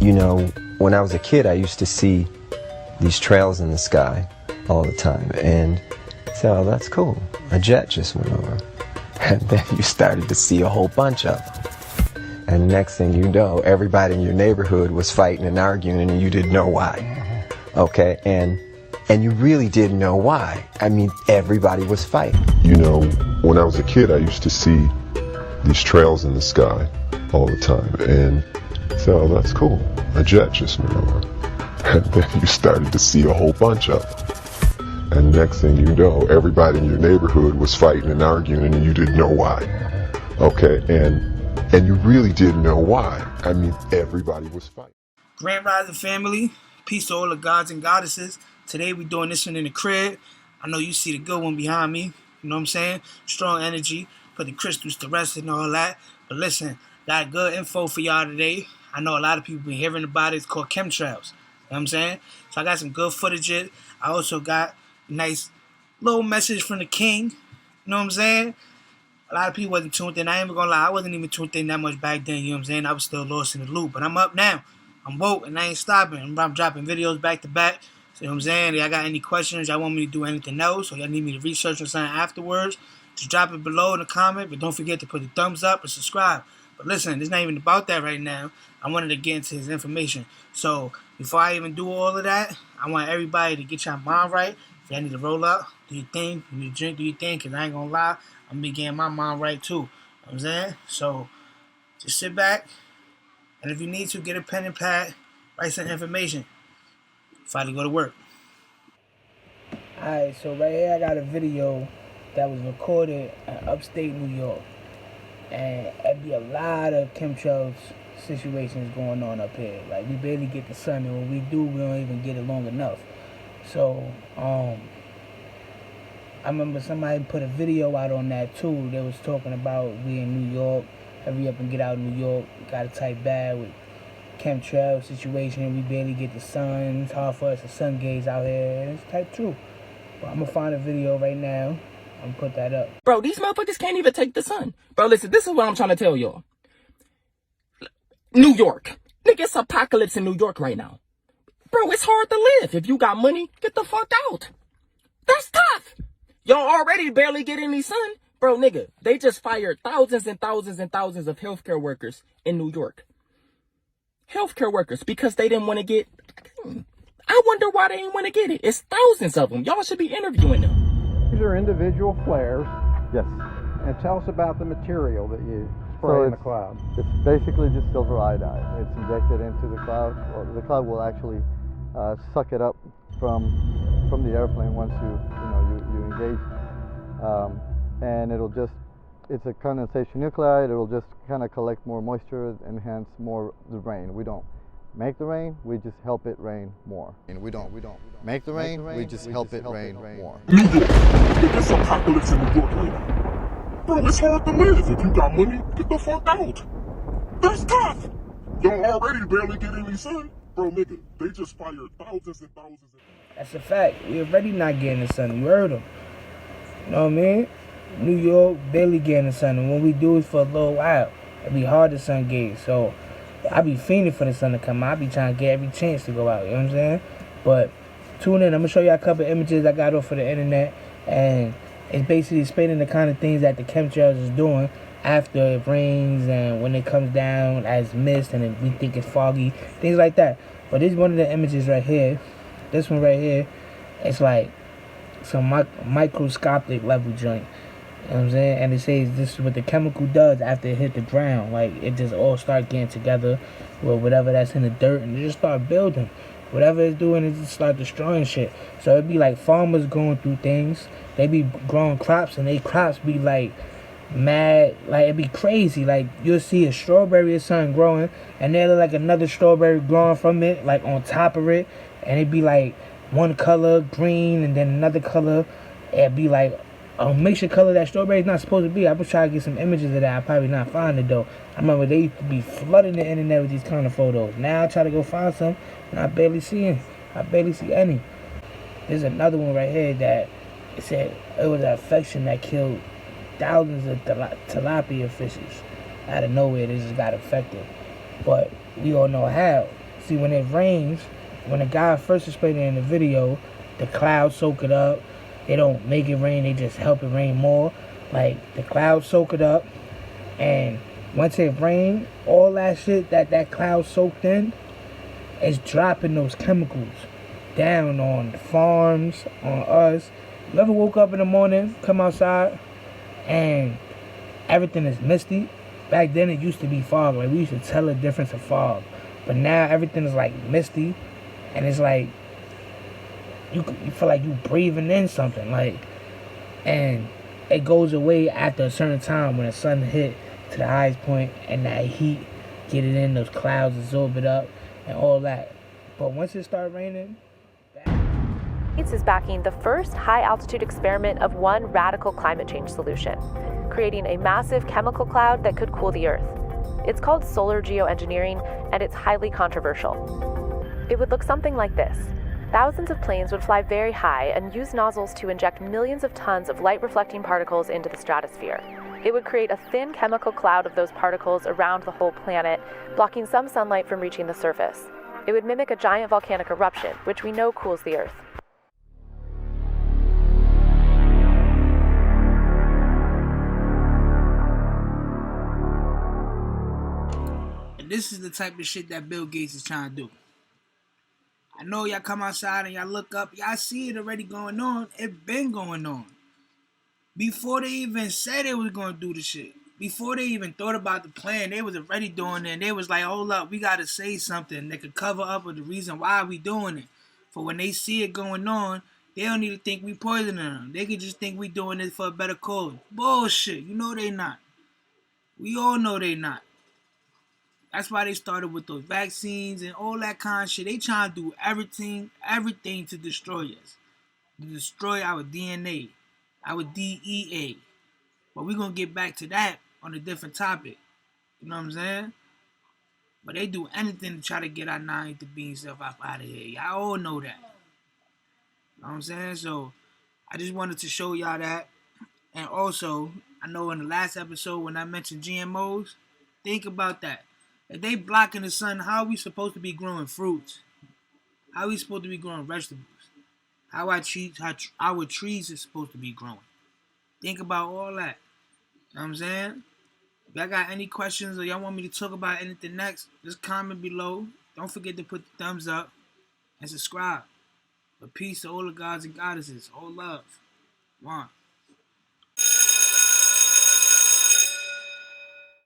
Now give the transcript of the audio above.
You know, when I was a kid, I used to see these trails in the sky all the time, and so oh, that's cool. A jet just went over. And then you started to see a whole bunch of them. And next thing you know, everybody in your neighborhood was fighting and arguing, and you didn't know why. Okay, and you really didn't know why. I mean, everybody was fighting. You know, when I was a kid, I used to see these trails in the sky all the time, and so oh, that's cool. A jet just went over. And then you started to see a whole bunch of them. And next thing you know, everybody in your neighborhood was fighting and arguing, and you didn't know why. Okay, and you really didn't know why. I mean, everybody was fighting. Grand Rising family, peace to all the gods and goddesses. Today we doing this one in the crib. I know you see the good one behind me. You know what I'm saying? Strong energy, put the crystals to rest and all that. But listen, got good info for y'all today. I know a lot of people been hearing about it. It's called chemtrails. You know what I'm saying? So I got some good footage. I also got a nice little message from the king. You know what I'm saying? A lot of people wasn't tuned in. I ain't even gonna lie, I wasn't even tuned in that much back then, you know what I'm saying? I was still lost in the loop. But I'm up now. I'm woke and I ain't stopping. I'm dropping videos back to back. So you know what I'm saying? If y'all got any questions, y'all want me to do anything else, or y'all need me to research on something afterwards, just drop it below in the comment. But don't forget to put the thumbs up and subscribe. But listen, it's not even about that right now. I wanted to get into his information. So before I even do all of that, I want everybody to get your mind right. If y'all need to roll up, do your thing. You need to drink, do your thing. Because I ain't going to lie, I'm going to be getting my mind right too. You know what I'm saying? So just sit back. And if you need to, get a pen and pad. Write some information. Finally go to work. Alright, so right here I got a video that was recorded in upstate New York. And there'd be a lot of chemtrails situations going on up here. Like, we barely get the sun, and when we do, we don't even get it long enough. So, I remember somebody put a video out on that too. They was talking about we in New York, hurry up and get out of New York. Got it type bad with chemtrail situation. We barely get the sun. It's hard for us to sun gaze out here. It's type true. But I'm gonna find a video right now. I'm gonna put that up. Bro, these motherfuckers can't even take the sun. Bro, listen, this is what I'm trying to tell y'all. New York. Nigga, it's apocalypse in New York right now. Bro, it's hard to live. If you got money, get the fuck out. That's tough. Y'all already barely get any sun. Bro, nigga, they just fired thousands and thousands and thousands of healthcare workers in New York. Healthcare workers, because they didn't want to get... I wonder why they didn't want to get it. It's thousands of them. Y'all should be interviewing them. These are individual flares. Yes. And tell us about the material that you spray in the cloud. It's basically just silver iodide. It's injected into the cloud. Well, the cloud will actually suck it up from the airplane once you engage, and it'll just, it's a condensation nuclide. It'll just kind of collect more moisture, enhance more the rain. We don't make the rain, we just help it rain more. And we don't make the rain, we just help it rain more. New York. It's apocalypse in New York right now. Bro, it's hard to live. If you got money, get the fuck out. That's tough. Y'all already barely get any sun. Bro, nigga, they just fired thousands and thousands. That's a fact. We already not getting the sun. You heard them. You know what I mean? New York, barely getting the sun. And when we do it for a little while, it'd be hard to sun gaze. So I be fiending for the sun to come out. I be trying to get every chance to go out. You know what I'm saying? But tune in. I'm going to show you a couple of images I got off of the internet. And it's basically explaining the kind of things that the chemtrails is doing after it rains and when it comes down as mist and we think it's foggy. Things like that. But this is one of the images right here. This one right here. It's like some microscopic level joint. You know what I'm saying? And it says this is what the chemical does after it hit the ground. Like, it just all start getting together with whatever that's in the dirt and it just start building. Whatever it's doing, it just start destroying shit. So it'd be like farmers going through things. They be growing crops and they crops be like mad. Like, it'd be crazy. Like, you'll see a strawberry or something growing and there'll like another strawberry growing from it, like on top of it. And it'd be like one color, green, and then another color. It'd be like a mixture color that strawberry's not supposed to be. I was trying to get some images of that. I probably not find it though. I remember they used to be flooding the internet with these kind of photos. Now I try to go find some and I barely see it. I barely see any. There's another one right here that it said it was an infection that killed thousands of tilapia fishes. Out of nowhere, they just got infected. But we all know how. See, when it rains, when the guy first explained it in the video, the clouds soak it up. They don't make it rain, they just help it rain more. Like, the clouds soak it up, and once it rains, all that shit that cloud soaked in is dropping those chemicals down on the farms, on us. You ever woke up in the morning, come outside, and everything is misty? Back then it used to be fog. Like, we used to tell the difference of fog. But now everything is like misty, and it's like you feel like you breathing in something. Like, and it goes away after a certain time when the sun hit to the highest point and that heat get it in, those clouds absorb it up and all that. But once it starts raining, States is backing the first high-altitude experiment of one radical climate change solution, creating a massive chemical cloud that could cool the Earth. It's called solar geoengineering, and it's highly controversial. It would look something like this. Thousands of planes would fly very high and use nozzles to inject millions of tons of light-reflecting particles into the stratosphere. It would create a thin chemical cloud of those particles around the whole planet, blocking some sunlight from reaching the surface. It would mimic a giant volcanic eruption, which we know cools the Earth. and this is the type of shit that Bill Gates is trying to do. I know y'all come outside and y'all look up, y'all see it already going on. It been going on. Before they even said they was gonna do the shit. Before they even thought about the plan, they was already doing it. And they was like, hold up, we gotta say something that could cover up with the reason why we doing it. For when they see it going on, they don't need to think we poisoning them. They could just think we doing it for a better cause. Bullshit. You know they not. We all know they not. That's why they started with those vaccines and all that kind of shit. They trying to do everything to destroy us. To destroy our DNA, our DEA. But we're going to get back to that on a different topic. You know what I'm saying? But they do anything to try to get our non-being stuff up out of here. Y'all all know that. You know what I'm saying? So, I just wanted to show y'all that. And also, I know in the last episode when I mentioned GMOs, think about that. If they blocking the sun, how are we supposed to be growing fruits? How are we supposed to be growing vegetables? How our trees are supposed to be growing? Think about all that. You know what I'm saying? If y'all got any questions or y'all want me to talk about anything next, just comment below. Don't forget to put the thumbs up and subscribe. But peace to all the gods and goddesses. All love. One.